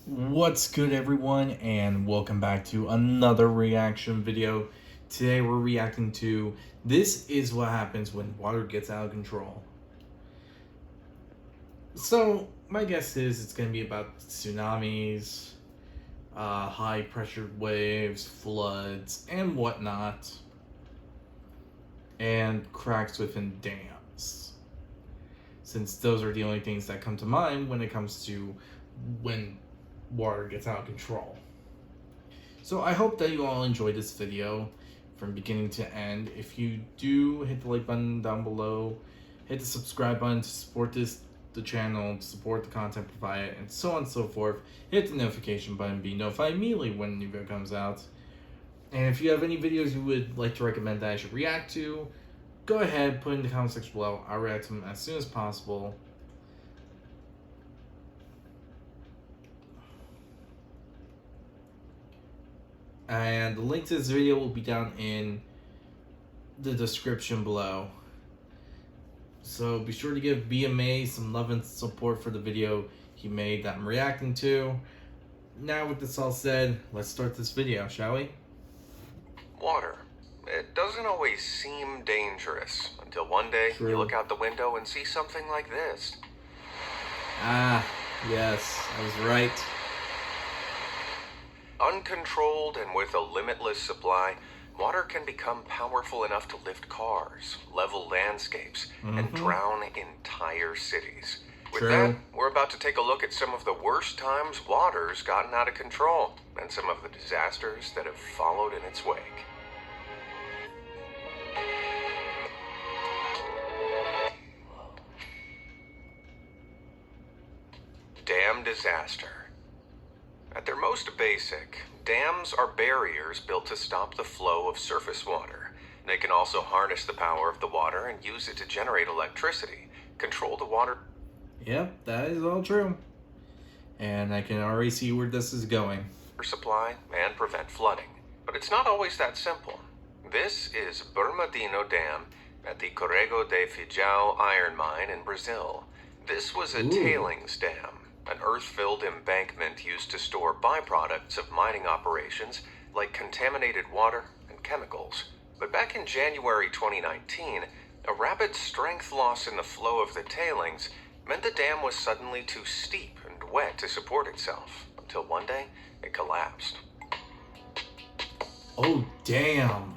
What's good, everyone, and welcome back to another reaction video. Today we're reacting to This Is What Happens When Water Gets Out of Control. So my guess is it's going to be about tsunamis, high pressure waves, floods, and whatnot, and cracks within dams, since those are the only things that come to mind when it comes to when water gets out of control. So I hope that you all enjoyed this video from beginning to end. If you do, hit the like button down below, hit the subscribe button to support the channel, to support the content provided, and so on and so forth. Hit the notification button, be notified immediately when a new video comes out. And if you have any videos you would like to recommend that I should react to, go ahead, put in the comment section below. I'll react to them as soon as possible. And the link to this video will be down in the description below. So be sure to give BMA some love and support for the video he made that I'm reacting to. Now with this all said, let's start this video, shall we? Water. It doesn't always seem dangerous until one day True. you look out the window and see something like this. Ah, yes, I was right. Uncontrolled and with a limitless supply, water can become powerful enough to lift cars, level landscapes, and drown entire cities. With True. that, we're about to take a look at some of the worst times water's gotten out of control and some of the disasters that have followed in its wake. Dam disaster. At their most basic, dams are barriers built to stop the flow of surface water. They can also harness the power of the water and use it to generate electricity, control the water Yep, that is all true. And I can already see where this is going. supply, and prevent flooding. But it's not always that simple. This is Brumadinho Dam at the Corrego de Feijão iron mine in Brazil. This was a tailings dam, an earth-filled embankment used to store byproducts of mining operations like contaminated water and chemicals. But back in January 2019, a rapid strength loss in the flow of the tailings meant the dam was suddenly too steep and wet to support itself, until one day it collapsed. Oh, damn.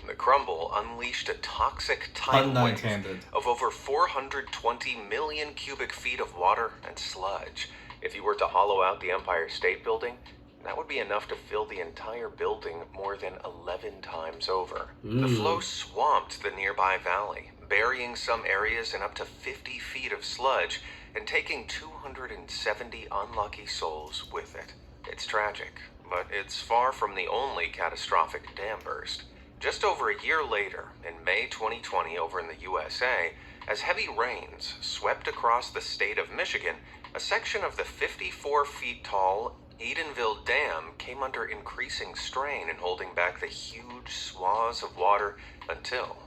The crumble unleashed a toxic tidal wave Unintended. of over 420 million cubic feet of water and sludge. If you were to hollow out the Empire State Building, that would be enough to fill the entire building more than 11 times over. The flow swamped the nearby valley, burying some areas in up to 50 feet of sludge and taking 270 unlucky souls with it. It's tragic, but it's far from the only catastrophic dam burst. Just over a year later, in May 2020 over in the USA, as heavy rains swept across the state of Michigan, a section of the 54 feet tall Edenville Dam came under increasing strain in holding back the huge swaths of water until...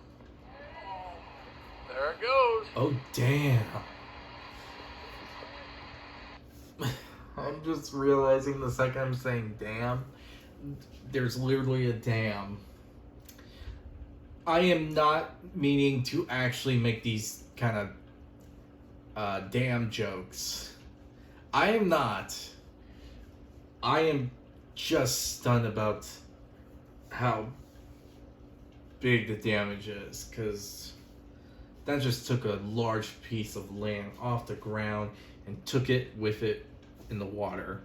there it goes. Oh, damn. I'm just realizing the second I'm saying damn, there's literally a dam. I am not meaning to actually make these kind of damn jokes. I am not. I am just stunned about how big the damage is, because that just took a large piece of land off the ground and took it with it in the water.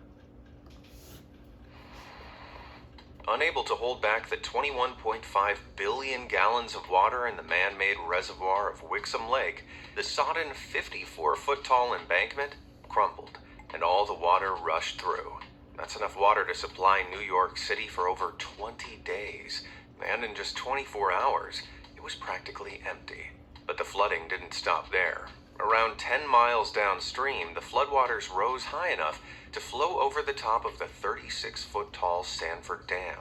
Unable to hold back the 21.5 billion gallons of water in the man-made reservoir of Wixom Lake, the sodden 54-foot-tall embankment crumbled, and all the water rushed through. That's enough water to supply New York City for over 20 days, and in just 24 hours, it was practically empty. But the flooding didn't stop there. Around 10 miles downstream, the floodwaters rose high enough to flow over the top of the 36-foot-tall Sanford Dam.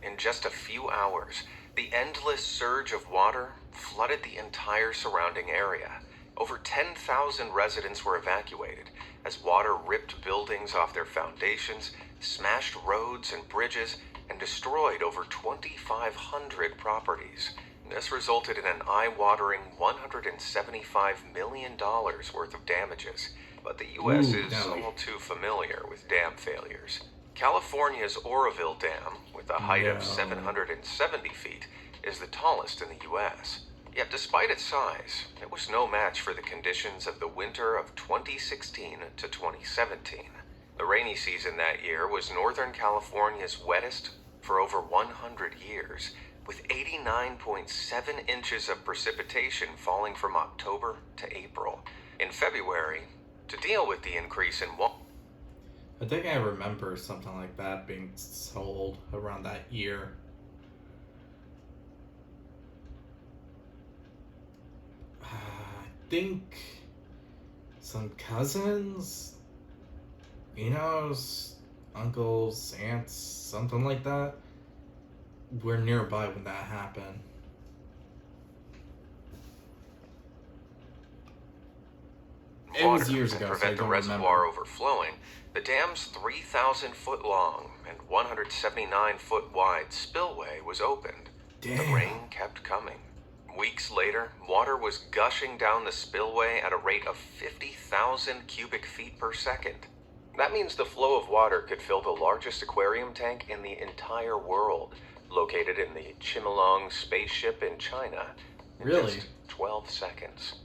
In just a few hours, the endless surge of water flooded the entire surrounding area. Over 10,000 residents were evacuated as water ripped buildings off their foundations, smashed roads and bridges, and destroyed over 2,500 properties. This resulted in an eye-watering $175 million worth of damages, but the U.S. is all too familiar with dam failures. California's Oroville Dam, with a height of 770 feet, is the tallest in the U.S. Yet despite its size, it was no match for the conditions of the winter of 2016 to 2017. The rainy season that year was Northern California's wettest for over 100 years, with 89.7 inches of precipitation falling from October to April. In February, to deal with the increase in water, I think I remember something like that being sold around that year. I think some cousins, uncles, aunts, something like that, were nearby when that happened. It was years ago, prevent so I the don't reservoir remember. overflowing. The dam's 3,000-foot-long and 179-foot wide spillway was opened. Damn. The rain kept coming. Weeks later, water was gushing down the spillway at a rate of 50,000 cubic feet per second. That means the flow of water could fill the largest aquarium tank in the entire world, located in the Chimelong spaceship in China, in Really? just 12 seconds.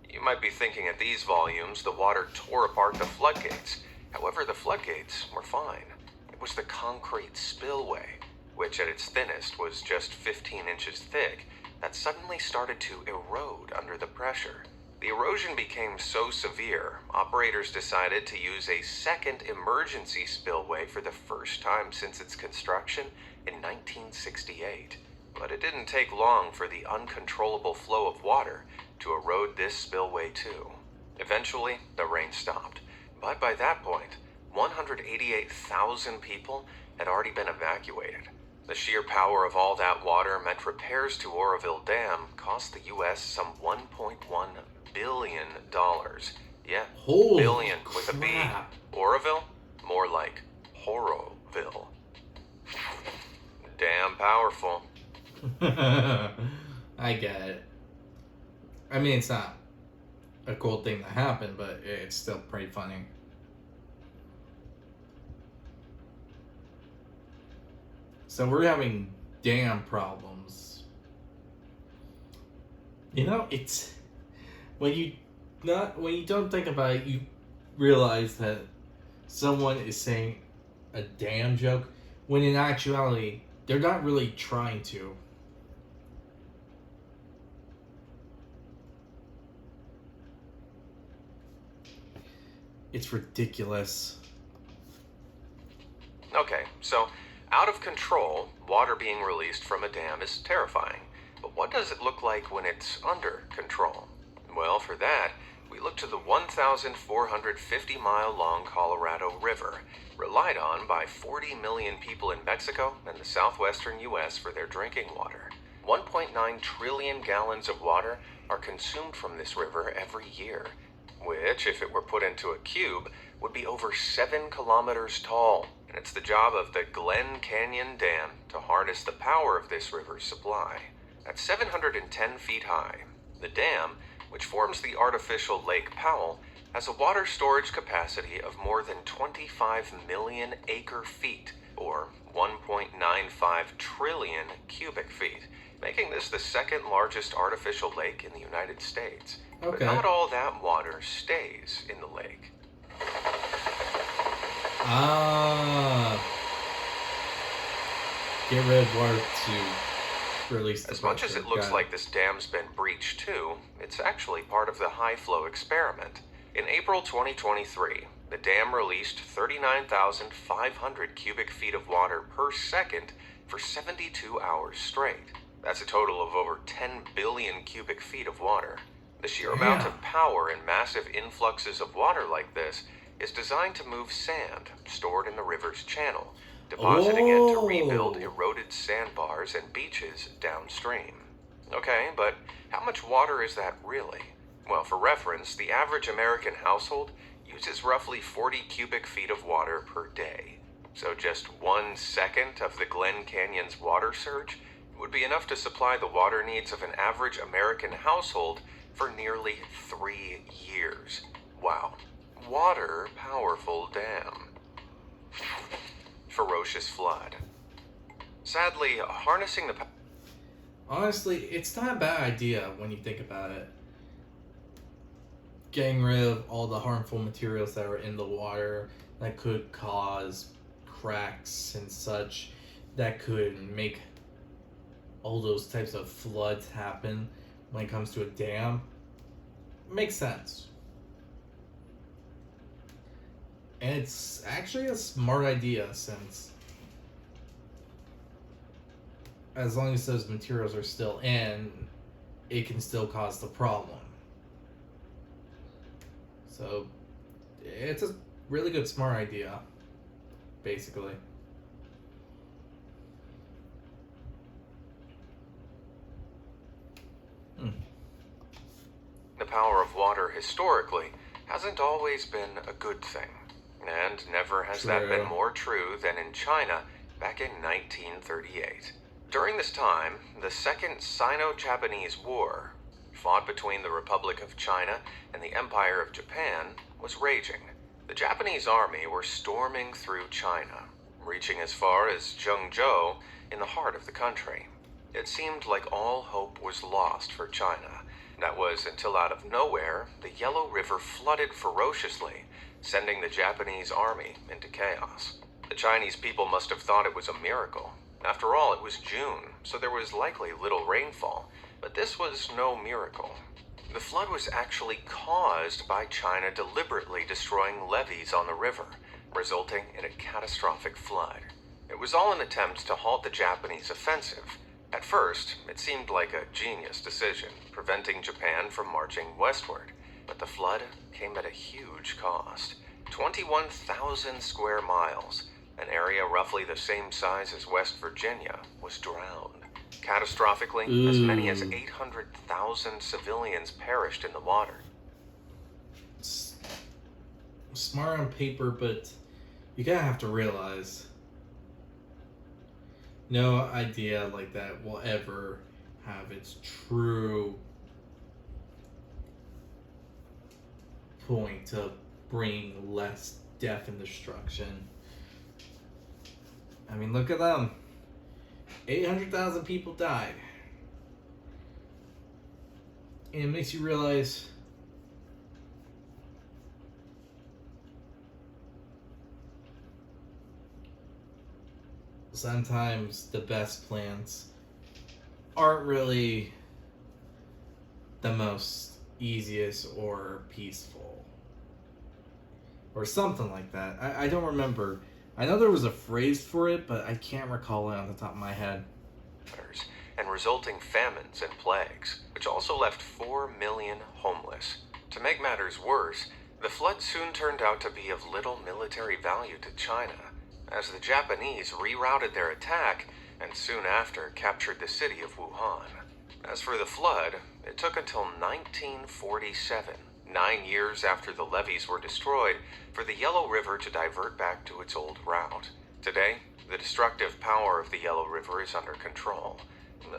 You might be thinking at these volumes the water tore apart the floodgates. However, the floodgates were fine. It was the concrete spillway, which at its thinnest was just 15 inches thick, that suddenly started to erode under the pressure. The erosion became so severe, operators decided to use a second emergency spillway for the first time since its construction in 1968. But it didn't take long for the uncontrollable flow of water to erode this spillway too. Eventually, the rain stopped. But by that point, 188,000 people had already been evacuated. The sheer power of all that water meant repairs to Oroville Dam cost the U.S. some $1.1 billion. Yeah, Holy billion with a B. crap. Oroville? More like Horoville. Damn powerful. I get it. I mean, it's not a cool thing that happened, but it's still pretty funny. So we're having dam problems. It's when you don't think about it, you realize that someone is saying a damn joke when in actuality they're not really trying to. It's ridiculous. Okay, so out of control, water being released from a dam is terrifying. But what does it look like when it's under control? Well, for that, we look to the 1,450-mile-long Colorado River, relied on by 40 million people in Mexico and the southwestern U.S. for their drinking water. 1.9 trillion gallons of water are consumed from this river every year, which, if it were put into a cube, would be over 7 kilometers tall. And it's the job of the Glen Canyon Dam to harness the power of this river's supply. At 710 feet high, the dam, which forms the artificial Lake Powell, has a water storage capacity of more than 25 million acre-feet, or 1.95 trillion cubic feet, making this the second largest artificial lake in the United States. Okay. But not all that water stays in the lake. Get rid of water to release the As much as pressure. it looks Got like this dam's been breached too, it's actually part of the high-flow experiment. In April 2023, the dam released 39,500 cubic feet of water per second for 72 hours straight. That's a total of over 10 billion cubic feet of water. The sheer amount of power in massive influxes of water like this is designed to move sand stored in the river's channel, depositing it to rebuild eroded sandbars and beaches downstream. Okay, but how much water is that really? Well, for reference, the average American household uses roughly 40 cubic feet of water per day. So just 1 second of the Glen Canyon's water surge would be enough to supply the water needs of an average American household for nearly 3 years. Wow. Water powerful dam. Ferocious flood. Sadly, harnessing the Honestly, it's not a bad idea when you think about it. Getting rid of all the harmful materials that are in the water that could cause cracks and such, that could make all those types of floods happen when it comes to a dam, makes sense. And it's actually a smart idea, since as long as those materials are still in, it can still cause the problem. So it's a really good, smart idea, basically. The power of water historically hasn't always been a good thing, and never has that True. been more true than in China back in 1938. During this time, the Second Sino-Japanese War, fought between the Republic of China and the Empire of Japan, was raging. The Japanese army were storming through China, reaching as far as Zhengzhou in the heart of the country. It seemed like all hope was lost for China. That was until out of nowhere, the Yellow River flooded ferociously, sending the Japanese army into chaos. The Chinese people must have thought it was a miracle. After all, it was June, so there was likely little rainfall, but this was no miracle. The flood was actually caused by China deliberately destroying levees on the river, resulting in a catastrophic flood. It was all an attempt to halt the Japanese offensive. At first, it seemed like a genius decision, preventing Japan from marching westward. But the flood came at a huge cost. 21,000 square miles, an area roughly the same size as West Virginia, was drowned. Catastrophically, as many as 800,000 civilians perished in the water. Smart on paper, but you gotta have to realize, no idea like that will ever have its true point to bring less death and destruction. I mean, look at them. 800,000 people died. And it makes you realize sometimes the best plans aren't really the most easiest or peaceful. Or something like that. I don't remember. I know there was a phrase for it, but I can't recall it on the top of my head. And resulting famines and plagues, which also left 4 million homeless. To make matters worse, the flood soon turned out to be of little military value to China, as the Japanese rerouted their attack and soon after captured the city of Wuhan. As for the flood, it took until 1947, 9 years after the levees were destroyed, for the Yellow River to divert back to its old route. Today, the destructive power of the Yellow River is under control.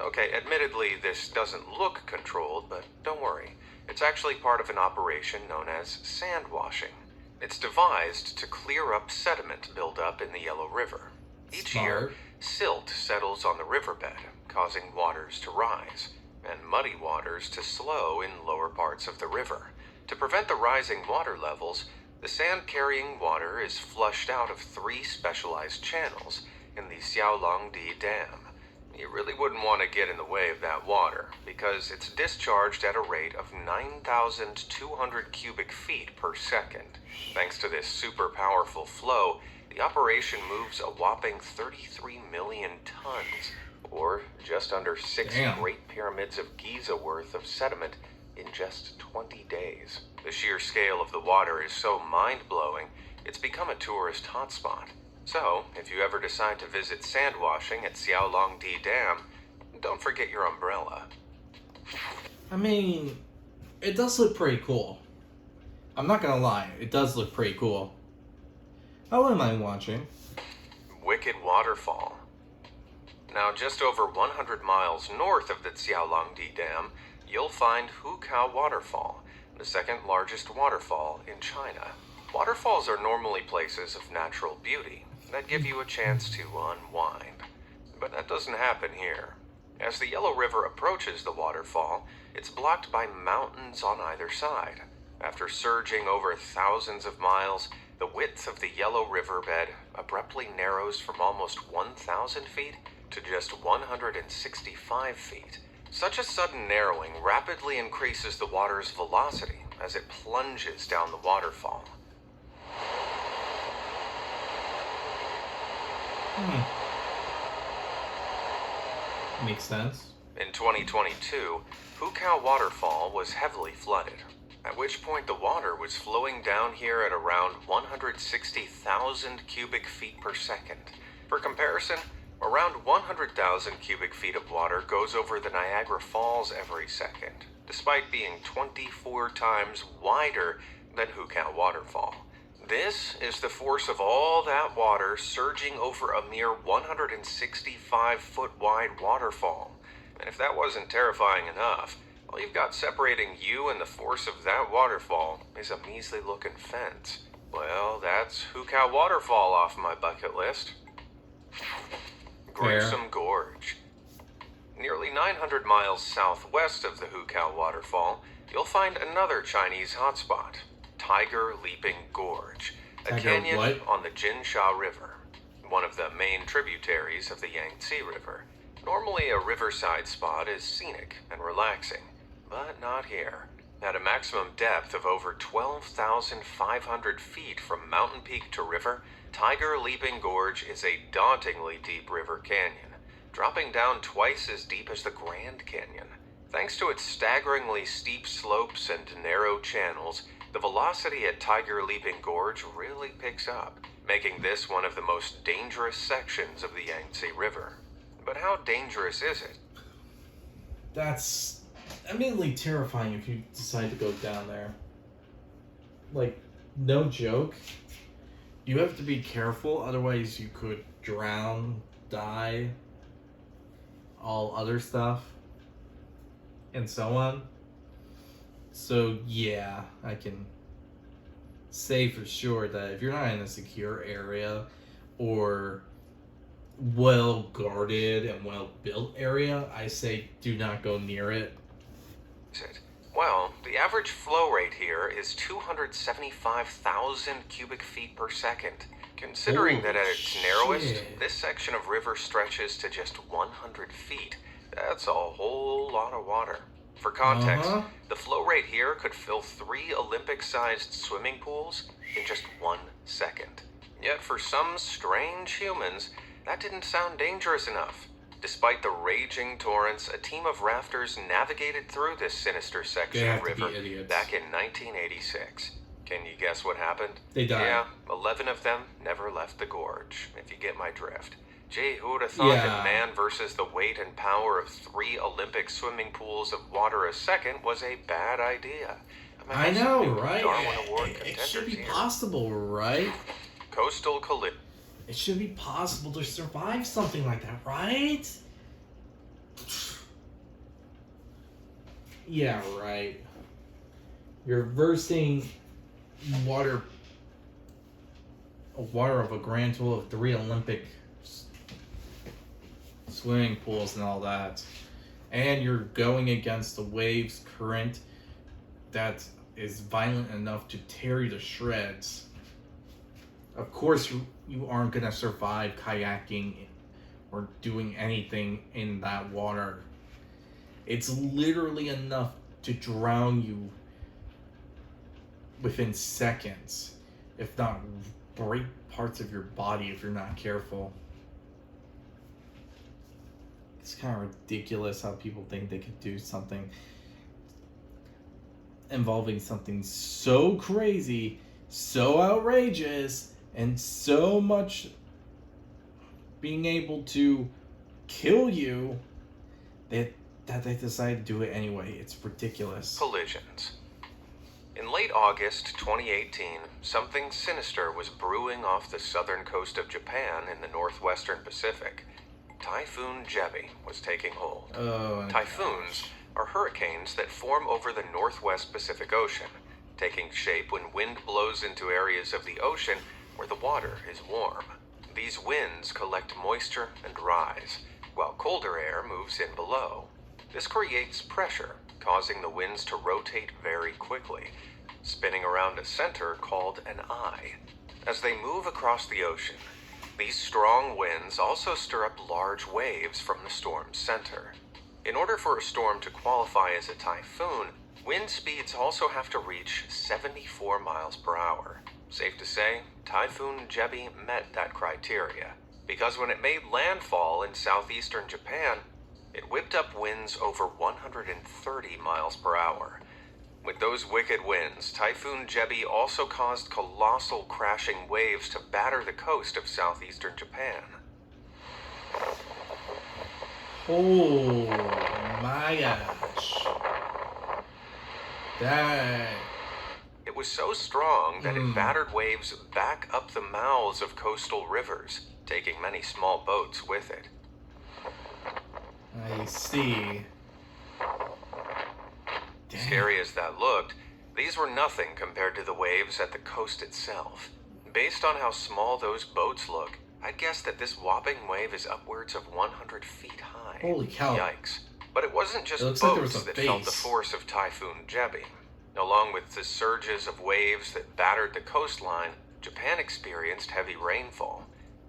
Okay, admittedly, this doesn't look controlled, but don't worry. It's actually part of an operation known as sand washing. It's devised to clear up sediment buildup in the Yellow River. Each year, silt settles on the riverbed, causing waters to rise, and muddy waters to slow in lower parts of the river. To prevent the rising water levels, the sand-carrying water is flushed out of 3 specialized channels in the Xiaolongdi Dam. You really wouldn't want to get in the way of that water, because it's discharged at a rate of 9,200 cubic feet per second. Thanks to this super powerful flow, the operation moves a whopping 33 million tons, or just under 6 Great Pyramids of Giza worth of sediment in just 20 days. The sheer scale of the water is so mind-blowing, it's become a tourist hotspot. So, if you ever decide to visit sand washing at Xiaolongdi Dam, don't forget your umbrella. I mean, It does look pretty cool. I'm not gonna lie, it does look pretty cool. I wouldn't mind watching. Wicked Waterfall. Now, just over 100 miles north of the Xiaolongdi Dam, you'll find Hukao Waterfall, the second largest waterfall in China. Waterfalls are normally places of natural beauty that give you a chance to unwind. But that doesn't happen here. As the Yellow River approaches the waterfall, it's blocked by mountains on either side. After surging over thousands of miles, the width of the Yellow River bed abruptly narrows from almost 1,000 feet to just 165 feet. Such a sudden narrowing rapidly increases the water's velocity as it plunges down the waterfall. Makes sense. In 2022, Hukao Waterfall was heavily flooded, at which point the water was flowing down here at around 160,000 cubic feet per second. For comparison, around 100,000 cubic feet of water goes over the Niagara Falls every second, despite being 24 times wider than Hukao Waterfall. This is the force of all that water surging over a mere 165-foot wide waterfall. And if that wasn't terrifying enough, all you've got separating you and the force of that waterfall is a measly-looking fence. Well, that's Hukao Waterfall off my bucket list. Gruesome Gorge. Nearly 900 miles southwest of the Hukao Waterfall, you'll find another Chinese hotspot, Tiger Leaping Gorge, a canyon on the Jinsha River, one of the main tributaries of the Yangtze River. Normally, a riverside spot is scenic and relaxing, but not here. At a maximum depth of over 12,500 feet from mountain peak to river, Tiger Leaping Gorge is a dauntingly deep river canyon, dropping down twice as deep as the Grand Canyon. Thanks to its staggeringly steep slopes and narrow channels, the velocity at Tiger Leaping Gorge really picks up, making this one of the most dangerous sections of the Yangtze River. But how dangerous is it? That's immediately terrifying if you decide to go down there. Like, no joke. You have to be careful, otherwise you could drown, die, all other stuff, and so on. So yeah, I can say for sure that if you're not in a secure area or well guarded and well built area, I say do not go near it. Well, the average flow rate here is 275,000 cubic feet per second. Considering that at its narrowest, this section of river stretches to just 100 feet, that's a whole lot of water. For context, the flow rate here could fill 3 Olympic-sized swimming pools in just 1 second. Yet for some strange humans, that didn't sound dangerous enough. Despite the raging torrents, a team of rafters navigated through this sinister section of river back in 1986. Can you guess what happened? They died. Yeah, 11 of them never left the gorge, if you get my drift. Gee, who would have thought that man versus the weight and power of 3 Olympic swimming pools of water a second was a bad idea? I know, right? It should be possible, right? Coastal collision. It should be possible to survive something like that, right? Yeah, right. You're versing water of a grand total of 3 Olympic swimming pools and all that, and you're going against the waves current that is violent enough to tear you to shreds. Of course you aren't gonna survive kayaking or doing anything in that water. It's literally enough to drown you within seconds, if not break parts of your body if you're not careful. It's kind of ridiculous how people think they could do something involving something so crazy, so outrageous, and so much being able to kill you that that they decide to do it anyway. It's ridiculous. Collisions. In late August 2018, something sinister was brewing off the southern coast of Japan in the northwestern Pacific. Typhoon Jebi was taking hold. Typhoons are hurricanes that form over the northwest Pacific Ocean, taking shape when wind blows into areas of the ocean where the water is warm. These winds collect moisture and rise, while colder air moves in below. This creates pressure, causing the winds to rotate very quickly, spinning around a center called an eye. As they move across the ocean, these strong winds also stir up large waves from the storm's center. In order for a storm to qualify as a typhoon, wind speeds also have to reach 74 miles per hour. Safe to say, Typhoon Jebi met that criteria, because when it made landfall in southeastern Japan, it whipped up winds over 130 miles per hour. With those wicked winds, Typhoon Jebi also caused colossal crashing waves to batter the coast of southeastern Japan. Oh my gosh. That... It was so strong that it battered waves back up the mouths of coastal rivers, taking many small boats with it. I see. Damn. Scary as that looked, these were nothing compared to the waves at the coast itself. Based on how small those boats look, I'd guess that this whopping wave is upwards of 100 feet high. Holy cow. Yikes. But it wasn't just boats that felt the force of Typhoon Jebi. Along with the surges of waves that battered the coastline, Japan experienced heavy rainfall,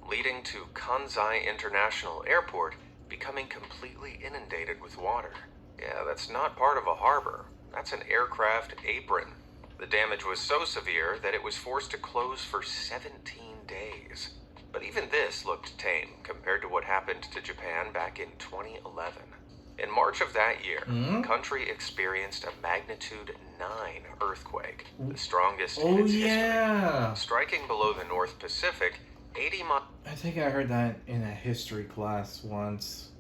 leading to Kansai International Airport becoming completely inundated with water. Yeah, that's not part of a harbor. That's an aircraft apron. The damage was so severe that it was forced to close for 17 days. But even this looked tame compared to what happened to Japan back in 2011. In March of that year, the country experienced a magnitude 9 earthquake, the strongest in its history, striking below the North Pacific 80 miles. I think I heard that in a history class once.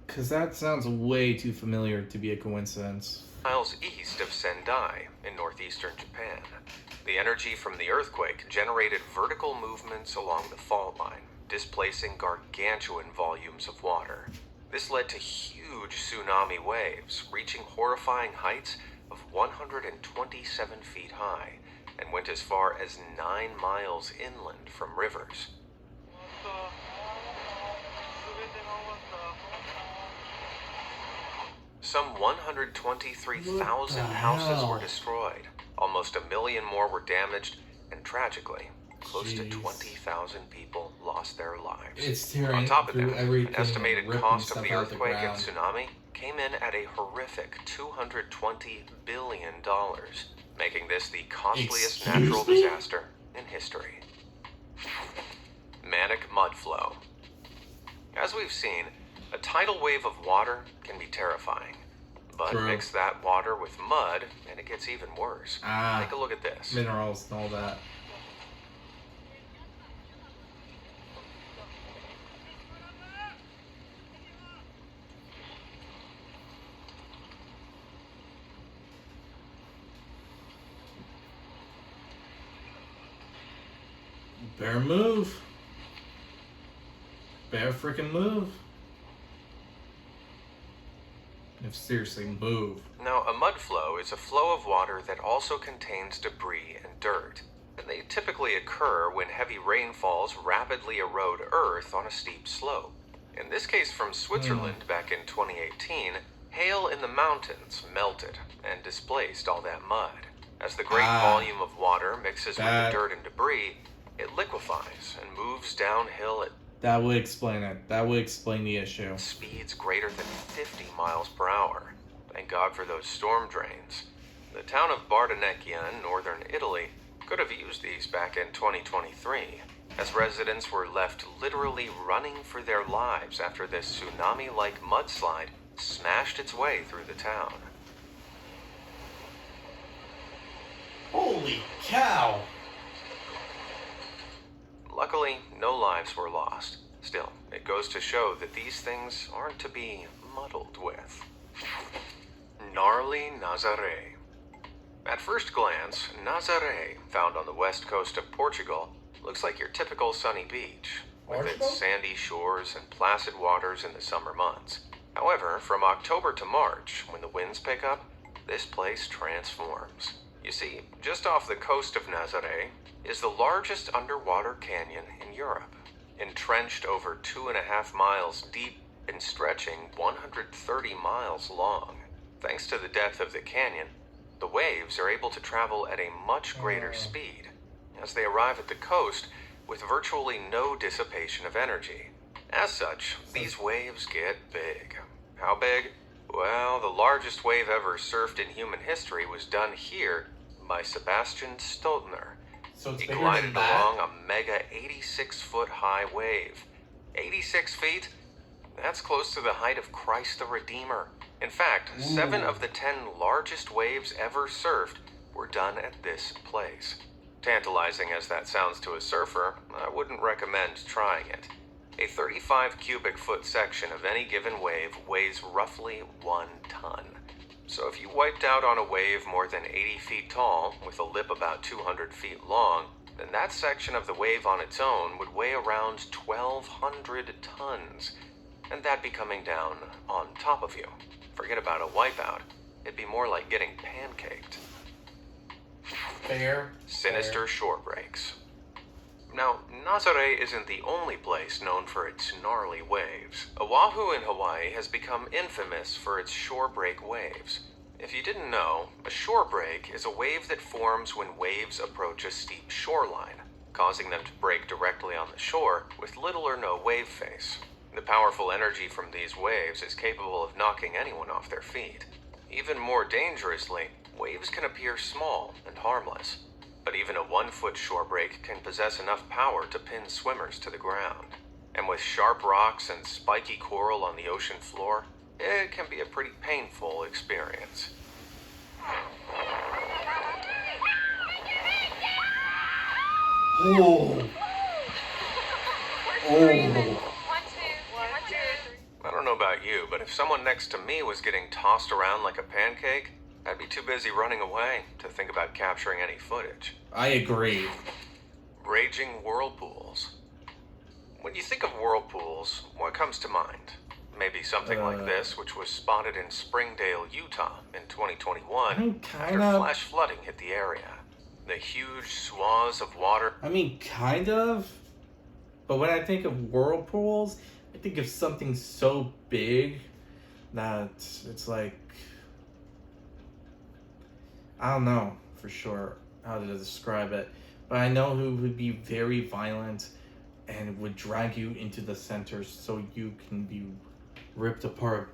Because that sounds way too familiar to be a coincidence. Miles east of Sendai in northeastern Japan. The energy from the earthquake generated vertical movements along the fault line, displacing gargantuan volumes of water. This led to huge tsunami waves, reaching horrifying heights of 127 feet high, and went as far as 9 miles inland from rivers. Some 123,000 houses were destroyed. Almost 1 million more were damaged, and tragically, close to 20,000 people lost their lives. It's tearing On top of that, everything, an estimated cost of the earthquake ground. and tsunami came in at a horrific $220 billion, making this the costliest natural disaster in history. Manic mud flow. As we've seen, a tidal wave of water can be terrifying. But mix that water with mud, and it gets even worse. Take a look at this. Minerals and all that. Better move. Better freaking move. If seriously, move. Now, a mud flow is a flow of water that also contains debris and dirt. And they typically occur when heavy rainfalls rapidly erode earth on a steep slope. In this case from Switzerland back in 2018, hail in the mountains melted and displaced all that mud. As the great volume of water mixes with the dirt and debris, it liquefies and moves downhill at that would explain it. That would explain the issue. Speeds greater than 50 miles per hour. Thank God for those storm drains. The town of Bardonecchia in northern Italy could have used these back in 2023, as residents were left literally running for their lives after this tsunami-like mudslide smashed its way through the town. Holy cow! Luckily, no lives were lost. Still, it goes to show that these things aren't to be muddled with. Gnarly Nazaré. At first glance, Nazaré, found on the west coast of Portugal, looks like your typical sunny beach, with Portugal? its sandy shores and placid waters in the summer months. However, from October to March, when the winds pick up, this place transforms. You see, just off the coast of Nazaré is the largest underwater canyon in Europe, entrenched over 2.5 miles deep and stretching 130 miles long. Thanks to the depth of the canyon, the waves are able to travel at a much greater speed as they arrive at the coast with virtually no dissipation of energy. As such, these waves get big. How big? Well, the largest wave ever surfed in human history was done here by Sebastian Stoltner. So it's He bigger glided than that? along a mega 86-foot high wave. 86 feet? That's close to the height of Christ the Redeemer. In fact, 7 of the 10 largest waves ever surfed were done at this place. Tantalizing as that sounds to a surfer, I wouldn't recommend trying it. A 35 cubic foot section of any given wave weighs roughly 1 ton. So if you wiped out on a wave more than 80 feet tall with a lip about 200 feet long, then that section of the wave on its own would weigh around 1,200 tons. And that'd be coming down on top of you. Forget about a wipeout. It'd be more like getting pancaked. Fair. Sinister shore breaks. Now, Nazaré isn't the only place known for its gnarly waves. Oahu in Hawaii has become infamous for its shore break waves. If you didn't know, a shore break is a wave that forms when waves approach a steep shoreline, causing them to break directly on the shore with little or no wave face. The powerful energy from these waves is capable of knocking anyone off their feet. Even more dangerously, waves can appear small and harmless, but even a 1-foot shore break can possess enough power to pin swimmers to the ground. And with sharp rocks and spiky coral on the ocean floor, it can be a pretty painful experience. Oh. Oh. I don't know about you, but if someone next to me was getting tossed around like a pancake, I'd be too busy running away to think about capturing any footage. I agree. Raging whirlpools. When you think of whirlpools, what comes to mind? Maybe something like this, which was spotted in Springdale, Utah in 2021 I mean, after flash flooding hit the area. The huge swaths of water. I mean, kind of. But when I think of whirlpools, I think of something so big that it's like, I don't know for sure how to describe it, but I know who would be very violent and would drag you into the center so you can be ripped apart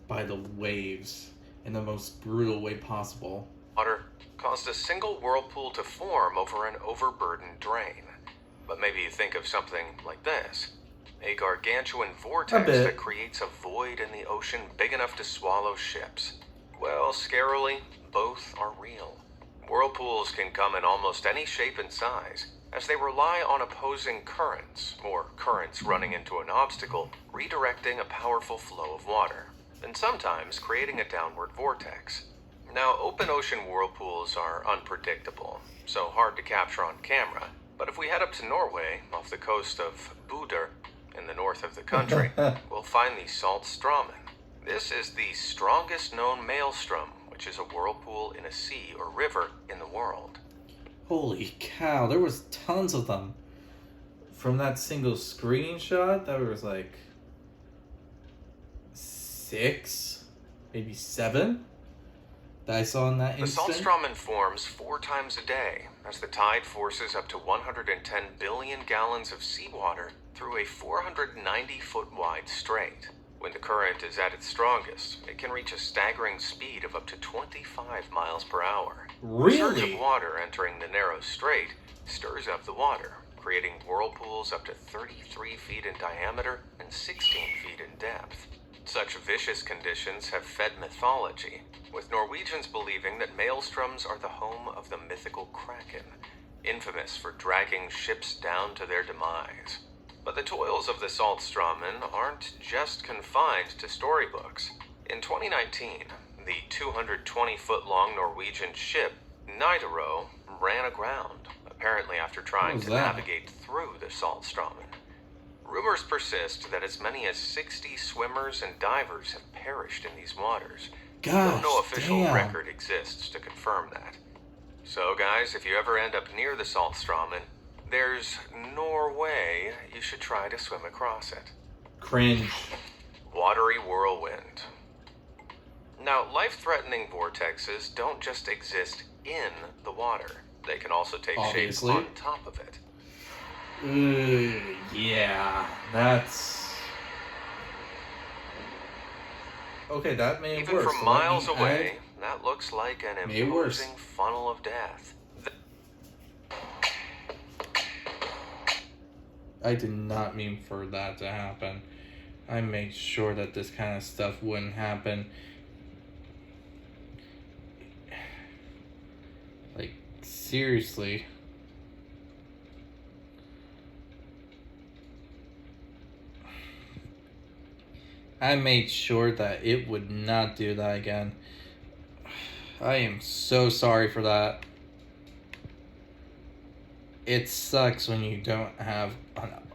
by the waves in the most brutal way possible. Water caused a single whirlpool to form over an overburdened drain. But maybe you think of something like this. A gargantuan vortex that creates a void in the ocean big enough to swallow ships. Well, scarily, both are real. Whirlpools can come in almost any shape and size, as they rely on opposing currents, or currents running into an obstacle, redirecting a powerful flow of water, and sometimes creating a downward vortex. Now, open ocean whirlpools are unpredictable, so hard to capture on camera, but if we head up to Norway, off the coast of Bodø, in the north of the country, we'll find the Saltstraumen. This is the strongest known maelstrom, which is a whirlpool in a sea or river in the world. Holy cow, there was tons of them. From that single screenshot, there was like 6, maybe 7 that I saw in that The instant. Saltstraumen forms 4 times a day as the tide forces up to 110 billion gallons of seawater through a 490-foot wide strait. When the current is at its strongest, it can reach a staggering speed of up to 25 miles per hour. Really? The surge of water entering the narrow strait stirs up the water, creating whirlpools up to 33 feet in diameter and 16 feet in depth. Such vicious conditions have fed mythology, with Norwegians believing that maelstroms are the home of the mythical Kraken, infamous for dragging ships down to their demise. But the toils of the Saltstraumen aren't just confined to storybooks. In 2019, the 220-foot-long Norwegian ship Nidarö ran aground, apparently after trying was to that? navigate through the Saltstraumen. Rumors persist that as many as 60 swimmers and divers have perished in these waters. Though Gosh, no official damn. record exists to confirm that. So guys, if you ever end up near the Saltstraumen, there's no way you should try to swim across it. Cringe. Watery whirlwind. Now, life-threatening vortexes don't just exist in the water. They can also take Obviously. shape on top of it. Yeah, that's... Okay, that made it Even worse. from So miles let me away, that looks like an Made it worse. imposing funnel of death. I did not mean for that to happen. I made sure that this kind of stuff wouldn't happen. Like, seriously. I made sure that it would not do that again. I am so sorry for that. It sucks when you don't have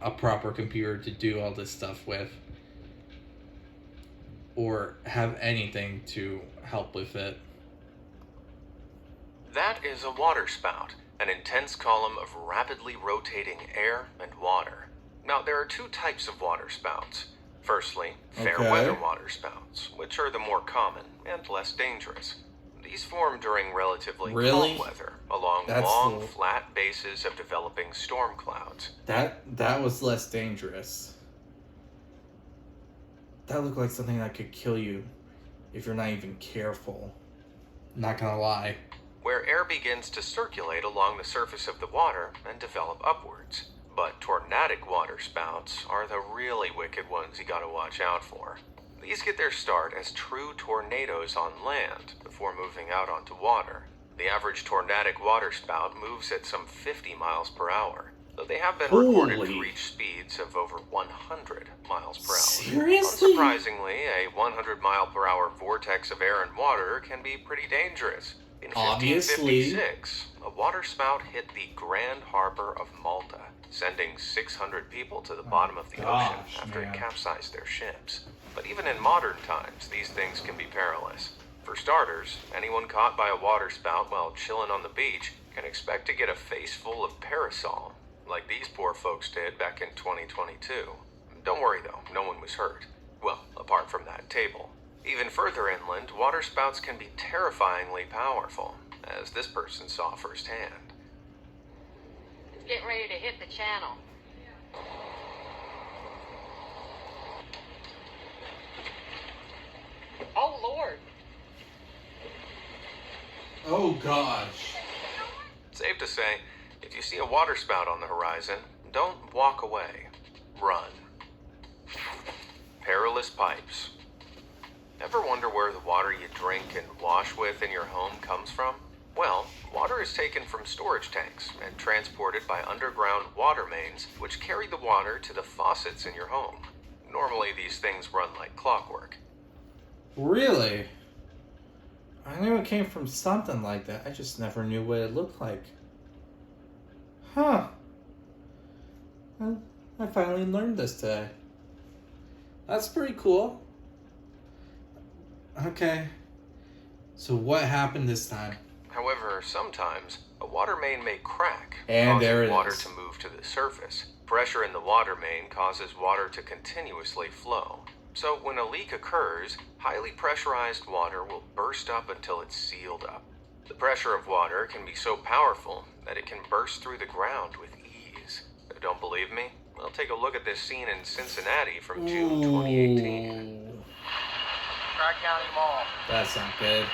a proper computer to do all this stuff with. Or have anything to help with it. That is a waterspout, an intense column of rapidly rotating air and water. Now, there are two types of waterspouts. Firstly, fair Okay. weather waterspouts, which are the more common and less dangerous. These form during relatively Really? calm weather, along That's long, the- flat bases of developing storm clouds. That was less dangerous. That looked like something that could kill you if you're not even careful. Not gonna lie. Where air begins to circulate along the surface of the water and develop upwards. But tornadic waterspouts are the really wicked ones you gotta watch out for. These get their start as true tornadoes on land before moving out onto water. The average tornadic waterspout moves at some 50 miles per hour, though they have been reported Holy. to reach speeds of over 100 miles per hour. Seriously? Unsurprisingly, a 100 mile per hour vortex of air and water can be pretty dangerous. In Obviously. 1556, a waterspout hit the Grand Harbor of Malta, sending 600 people to the bottom of the ocean gosh, after man. it capsized their ships. But even in modern times, these things can be perilous. For starters, anyone caught by a waterspout while chilling on the beach can expect to get a face full of parasol, like these poor folks did back in 2022. Don't worry though, no one was hurt. Well, apart from that table. Even further inland, waterspouts can be terrifyingly powerful, as this person saw firsthand. It's getting ready to hit the channel. Oh, Lord. Oh gosh. Safe to say, if you see a waterspout on the horizon, don't walk away. Run. Perilous pipes. Ever wonder where the water you drink and wash with in your home comes from? Well, water is taken from storage tanks and transported by underground water mains, which carry the water to the faucets in your home. Normally, these things run like clockwork. Really? I knew it came from something like that. I just never knew what it looked like. Huh. Well, I finally learned this today. That's pretty cool. Okay. So what happened this time? However, sometimes a water main may crack, And causing there it water is. to move to the surface. Pressure in the water main causes water to continuously flow. So when a leak occurs, highly pressurized water will burst up until it's sealed up. The pressure of water can be so powerful that it can burst through the ground with ease. Don't believe me? Well, take a look at this scene in Cincinnati from June 2018. Ooh, Tri-County Mall. that's not good.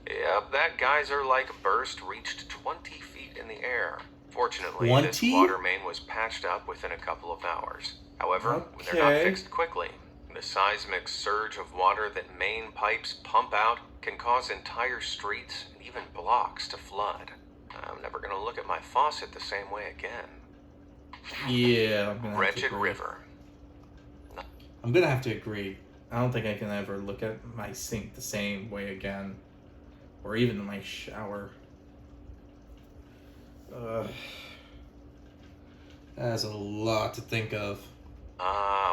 Yep, that geyser-like burst reached 20 feet in the air. Fortunately, 20? this water main was patched up within a couple of hours. However, when they're not Okay. fixed quickly, the seismic surge of water that main pipes pump out can cause entire streets and even blocks to flood. I'm never gonna look at my faucet the same way again. Yeah, I'm gonna have to Wretched agree. river. I'm gonna have to agree. I don't think I can ever look at my sink the same way again, or even my shower. That's a lot to think of.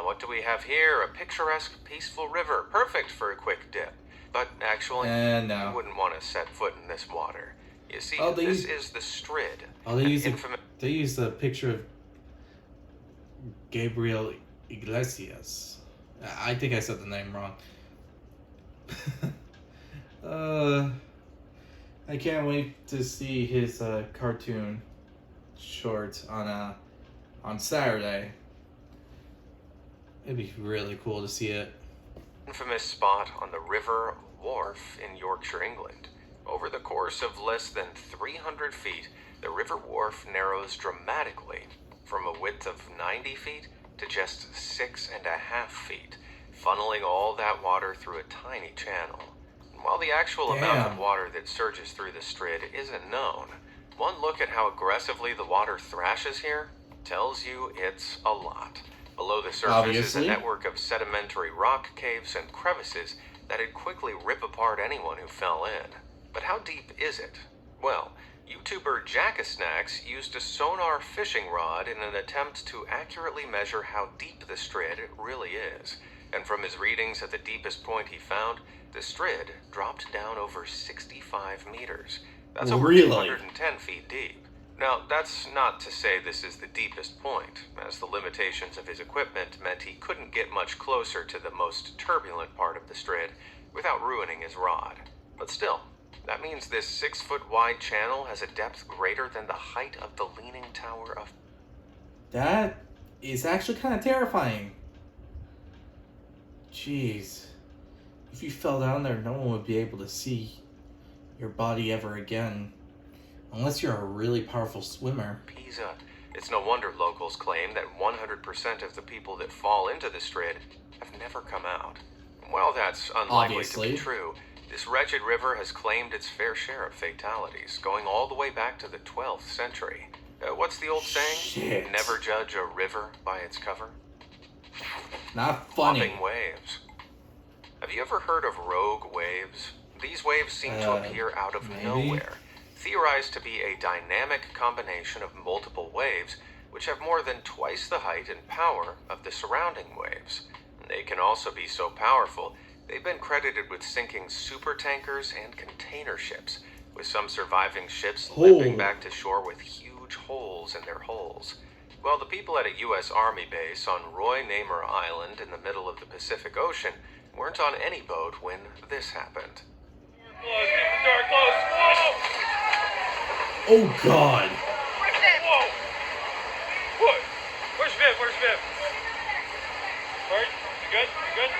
What do we have here? A picturesque, peaceful river, perfect for a quick dip. But actually, And you no. wouldn't want to set foot in this water. You see, Oh, this is the Strid. Oh, an infamous... they used a picture of Gabriel Iglesias. I think I said the name wrong. I can't wait to see his cartoon short on Saturday. It'd be really cool to see it. infamous spot on the River Wharfe in Yorkshire, England. Over the course of less than 300 feet, the River Wharfe narrows dramatically from a width of 90 feet to just 6.5 feet, funneling all that water through a tiny channel. And while the actual amount of water that surges through the Strid isn't known, one look at how aggressively the water thrashes here tells you it's a lot. Below the surface is a network of sedimentary rock caves and crevices that'd quickly rip apart anyone who fell in. But how deep is it? Well, YouTuber Jackasnacks used a sonar fishing rod in an attempt to accurately measure how deep the Strid really is. And from his readings at the deepest point he found, the Strid dropped down over 65 meters. That's over 210 feet deep. Now, that's not to say this is the deepest point, as the limitations of his equipment meant he couldn't get much closer to the most turbulent part of the Strid without ruining his rod. But still, that means this 6-foot wide channel has a depth greater than the height of the Leaning Tower of... That is actually kind of terrifying. Jeez. If you fell down there, no one would be able to see your body ever again. Unless you're a really powerful swimmer. Pisa. It's no wonder locals claim that 100% of the people that fall into the Strid have never come out. While that's unlikely to be true, this wretched river has claimed its fair share of fatalities, going all the way back to the 12th century. What's the old saying? Never judge a river by its cover? Not funny. Flopping waves. Have you ever heard of rogue waves? These waves seem to appear out of nowhere. Theorized to be a dynamic combination of multiple waves, which have more than twice the height and power of the surrounding waves. They can also be so powerful, they've been credited with sinking supertankers and container ships, with some surviving ships limping back to shore with huge holes in their hulls. Well, the people at a U.S. Army base on Roy Namer Island in the middle of the Pacific Ocean weren't on any boat when this happened. Door close. Whoa! Oh, God. Whoa! What? Where's Viv? Where's Viv? Bert, you good? You good?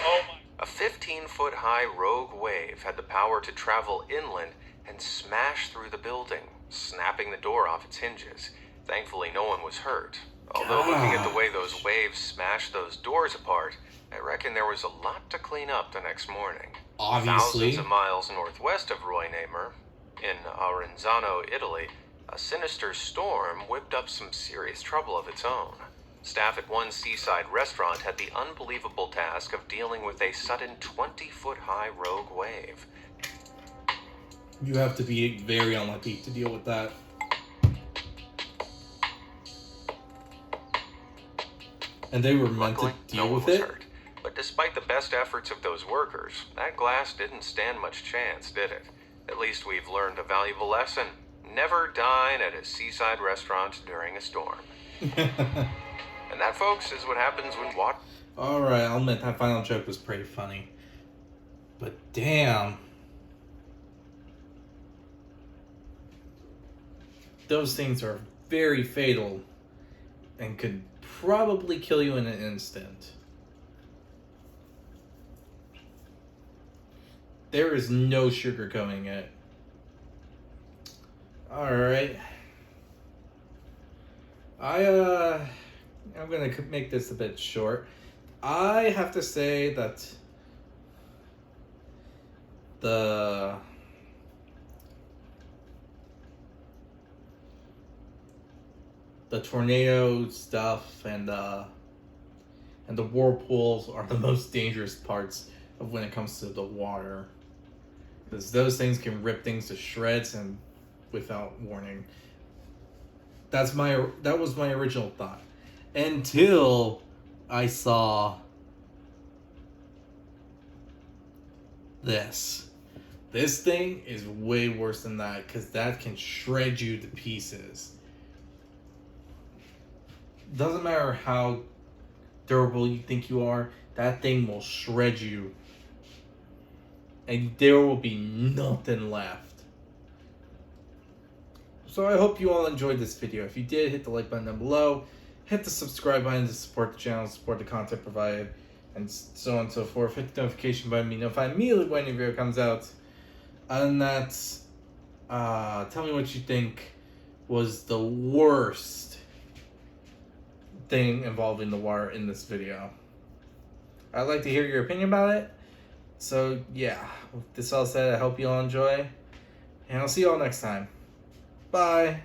Oh my. A 15-foot-high rogue wave had the power to travel inland and smash through the building, snapping the door off its hinges. Thankfully, no one was hurt. Although looking at the way those waves smashed those doors apart, I reckon there was a lot to clean up the next morning. Obviously. Thousands of miles northwest of Roy Namer, in Arenzano, Italy, a sinister storm whipped up some serious trouble of its own. Staff at one seaside restaurant had the unbelievable task of dealing with a sudden 20-foot-high rogue wave. You have to be very unlucky to deal with that. And they were meant to deal with it? Hurt. But despite the best efforts of those workers, that glass didn't stand much chance, did it? At least we've learned a valuable lesson. Never dine at a seaside restaurant during a storm. And that, folks, is what happens when water... Alright, I'll admit that final joke was pretty funny. But damn. Those things are very fatal and could probably kill you in an instant. There is no sugarcoating it. Alright. I'm gonna make this a bit short. I have to say that the tornado stuff and the whirlpools are the most dangerous parts of when it comes to the water, because those things can rip things to shreds and without warning. That was my original thought until I saw this. This thing is way worse than that, because that can shred you to pieces. Doesn't matter how durable you think you are, that thing will shred you. And there will be nothing left. So I hope you all enjoyed this video. If you did, hit the like button down below. Hit the subscribe button to support the channel, support the content provided, and so on and so forth. Hit the notification button to be notified immediately when a video comes out. Other than that, tell me what you think was the worst thing involving the water in this video. I'd like to hear your opinion about it. So yeah, with this all said, I hope you all enjoy, and I'll see you all next time. Bye.